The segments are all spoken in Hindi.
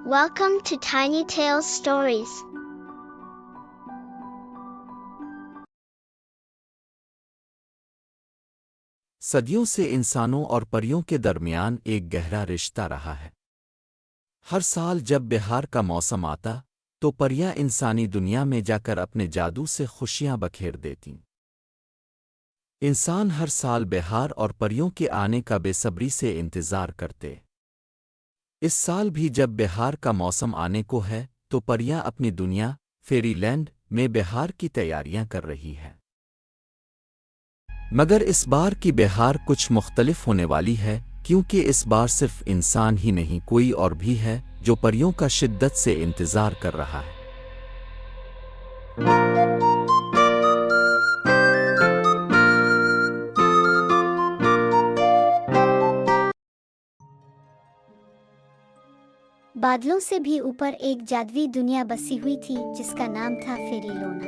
Welcome to Tiny Tales Stories. सदियों से इंसानों और परियों के दरमियान एक गहरा रिश्ता रहा है। हर साल जब बहार का मौसम आता, तो परियां इंसानी दुनिया में जाकर अपने जादू से खुशियां बखेर देतीं। इंसान हर साल बहार और परियों के आने का बेसब्री से इंतजार करते। इस साल भी जब बहार का मौसम आने को है, तो परियां अपनी दुनिया फेरीलैंड में बहार की तैयारियां कर रही है। मगर इस बार की बहार कुछ मुख्तलिफ होने वाली है, क्योंकि इस बार सिर्फ इंसान ही नहीं कोई और भी है जो परियों का शिद्दत से इंतजार कर रहा है। बादलों से भी ऊपर एक जादुई दुनिया बसी हुई थी जिसका नाम था फेरीलोना।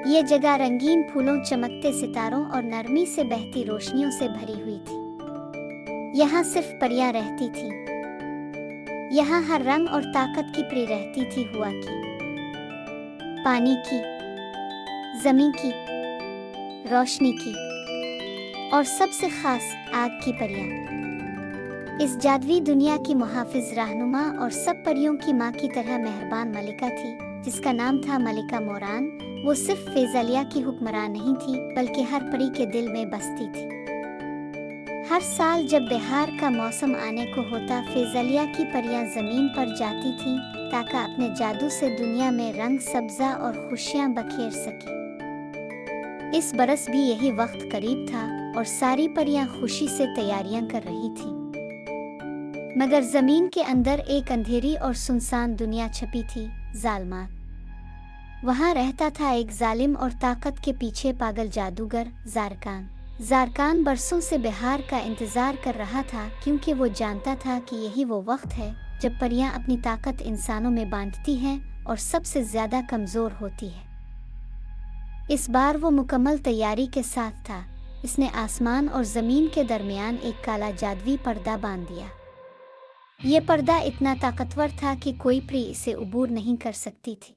ये जगह रंगीन फूलों, चमकते सितारों और नरमी से बहती रोशनियों से भरी हुई थी। यहाँ सिर्फ परियां रहती थी। यहाँ हर रंग और ताकत की परी रहती थी, हवा की, पानी की, जमीन की, रोशनी की और सबसे खास आग की परियां। इस जादुई दुनिया की मुहाफिज, रहनुमा और सब परियों की माँ की तरह मेहरबान मलिका थी, जिसका नाम था मलिका मोरान। वो सिर्फ फेज़ालिया की हुक्मरान नहीं थी, बल्कि हर परी के दिल में बसती थी। हर साल जब बहार का मौसम आने को होता, फेज़ालिया की परियां जमीन पर जाती थीं ताकि अपने जादू से दुनिया में रंग, सब्जा और खुशियां बखेर सके। इस बरस भी यही वक्त करीब था और सारी परियां खुशी से तैयारियां कर रही थीं। मगर जमीन के अंदर एक अंधेरी और सुनसान दुनिया छपी थी, जालमात। वहाँ रहता था एक जालिम और ताकत के पीछे पागल जादूगर, ज़ारकान। ज़ारकान बरसों से बहार का इंतजार कर रहा था, क्योंकि वो जानता था कि यही वो वक्त है जब परियां अपनी ताकत इंसानों में बांटती हैं और सबसे ज्यादा कमजोर होती है। इस बार वो मुकम्मल तैयारी के साथ था। इसने आसमान और जमीन के दरमियान एक काला जादुई पर्दा बांध दिया। ये पर्दा इतना ताकतवर था कि कोई परी इसे उबूर नहीं कर सकती थी।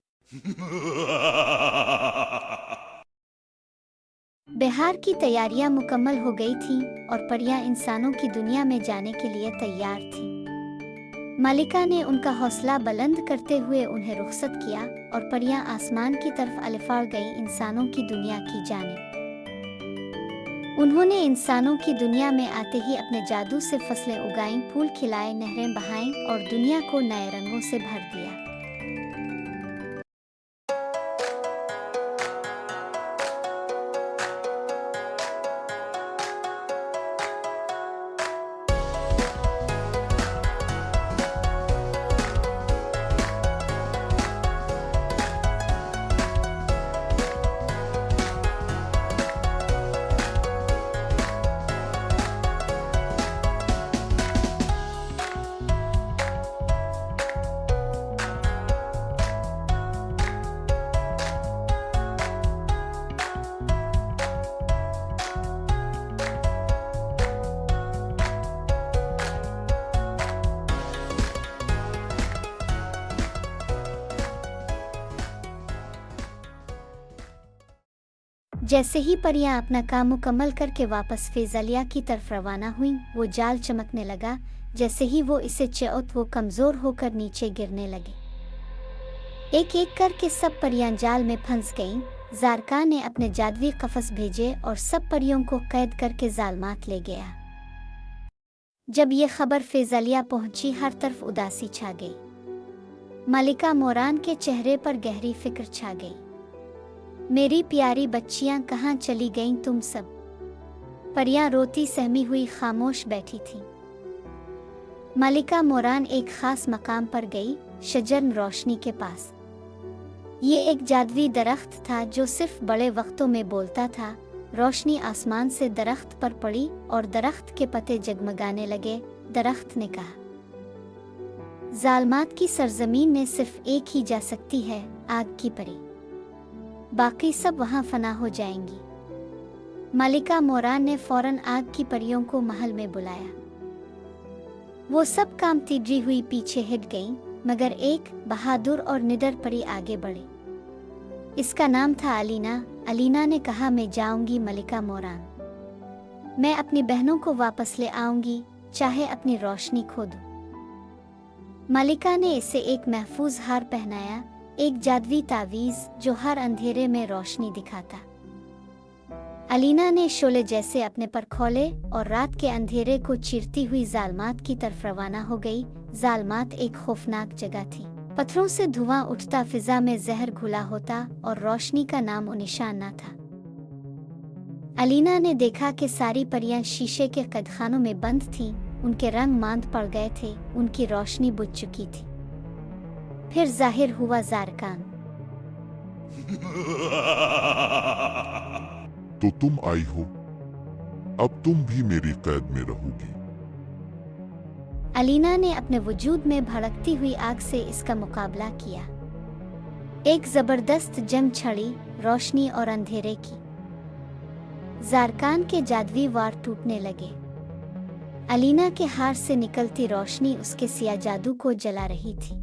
बहार की तैयारियां मुकम्मल हो गई थीं और परियां इंसानों की दुनिया में जाने के लिए तैयार थीं। मलिका ने उनका हौसला बुलंद करते हुए उन्हें रुखसत किया और परियां आसमान की तरफ अलिफाड़ गईं, इंसानों की दुनिया की जानिब। उन्होंने इंसानों की दुनिया में आते ही अपने जादू से फसलें उगाईं, फूल खिलाए, नहरें बहाईं और दुनिया को नए रंगों से भर दिया। जैसे ही परियां अपना काम मुकम्मल करके वापस फेज़ालिया की तरफ रवाना हुईं, वो जाल चमकने लगा। जैसे ही वो इसे चौथ, वो कमजोर होकर नीचे गिरने लगे। एक एक करके सब परियां जाल में फंस गईं। ज़ारकान ने अपने जादुई कफस भेजे और सब परियों को कैद करके जालमात ले गया। जब ये खबर फेज़ालिया पहुंची, हर तरफ उदासी छा गई। मलिका मोरान के चेहरे पर गहरी फिक्र छा गई। मेरी प्यारी बच्चियां कहाँ चली गईं तुम सब? परियां रोती सहमी हुई खामोश बैठी थीं। मलिका मोरान एक खास मकाम पर गई, शजर रोशनी के पास। ये एक जादुई दरख्त था जो सिर्फ बड़े वक्तों में बोलता था। रोशनी आसमान से दरख्त पर पड़ी और दरख्त के पत्ते जगमगाने लगे। दरख्त ने कहा, जालमात की सरजमीन में सिर्फ एक ही जा सकती है, आग की परी। बाकी सब वहां फना हो जाएंगी। मलिका मोरान ने फौरन आग की परियों को महल में बुलाया। वो सब काम तिजरी हुई पीछे हट गईं, मगर एक बहादुर और निडर परी आगे बढ़ी। इसका नाम था अलीना। अलीना ने कहा, मैं जाऊंगी मलिका मोरान। मैं अपनी बहनों को वापस ले आऊंगी, चाहे अपनी रोशनी खो दूं। मलिका ने इसे एक महफूज हार पहनाया, एक जादुई तावीज जो हर अंधेरे में रोशनी दिखाता। अलीना ने शोले जैसे अपने पर खोले और रात के अंधेरे को चीरती हुई जालमात की तरफ रवाना हो गई। जालमात एक खौफनाक जगह थी। पत्थरों से धुआं उठता, फिजा में जहर घुला होता और रोशनी का नाम और निशान न था। अलीना ने देखा कि सारी परियां शीशे के कैदखानों में बंद थीं। उनके रंग मांद पड़ गए थे, उनकी रोशनी बुझ चुकी थी। फिर जाहिर हुआ ज़ारकान। तो तुम आई हो, अब तुम भी मेरी कैद में रहोगी। अलीना ने अपने वजूद में भड़कती हुई आग से इसका मुकाबला किया। एक जबरदस्त जंग छड़ी रोशनी और अंधेरे की। ज़ारकान के जादुई वार टूटने लगे। अलीना के हार से निकलती रोशनी उसके सिया जादू को जला रही थी।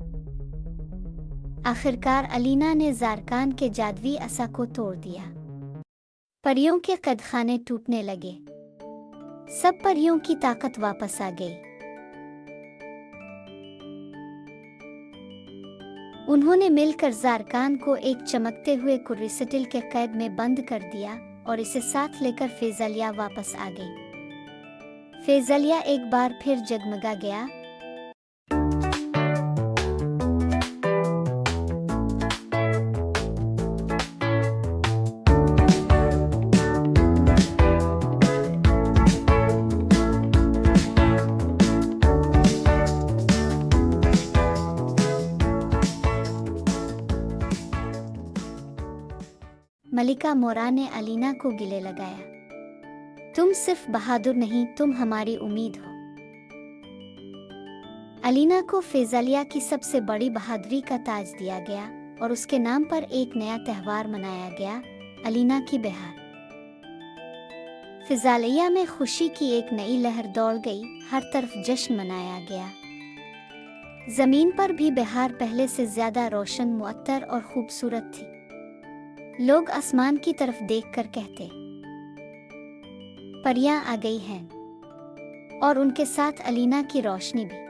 आखिरकार अलीना ने ज़ारकान के जादुई असा को तोड़ दिया। परियों के कैदखाने टूटने लगे। सब परियों की ताकत वापस आ गई। उन्होंने मिलकर ज़ारकान को एक चमकते हुए क्रिस्टल के कैद में बंद कर दिया और इसे साथ लेकर फेज़लिया वापस आ गई। फेज़लिया एक बार फिर जगमगा गया। मलिका मोरान ने अलीना को गिले लगाया, तुम सिर्फ बहादुर नहीं, तुम हमारी उम्मीद हो। अलीना को फेज़लिया की सबसे बड़ी बहादुरी का ताज दिया गया और उसके नाम पर एक नया त्यौहार मनाया गया, अलीना की बहार। फेज़लिया में खुशी की एक नई लहर दौड़ गई, हर तरफ जश्न मनाया गया। जमीन पर भी बहार पहले से ज्यादा रोशन, मुअत्तर और खूबसूरत थी। लोग आसमान की तरफ देखकर कहते, परियां आ गई हैं, और उनके साथ अलीना की रोशनी भी।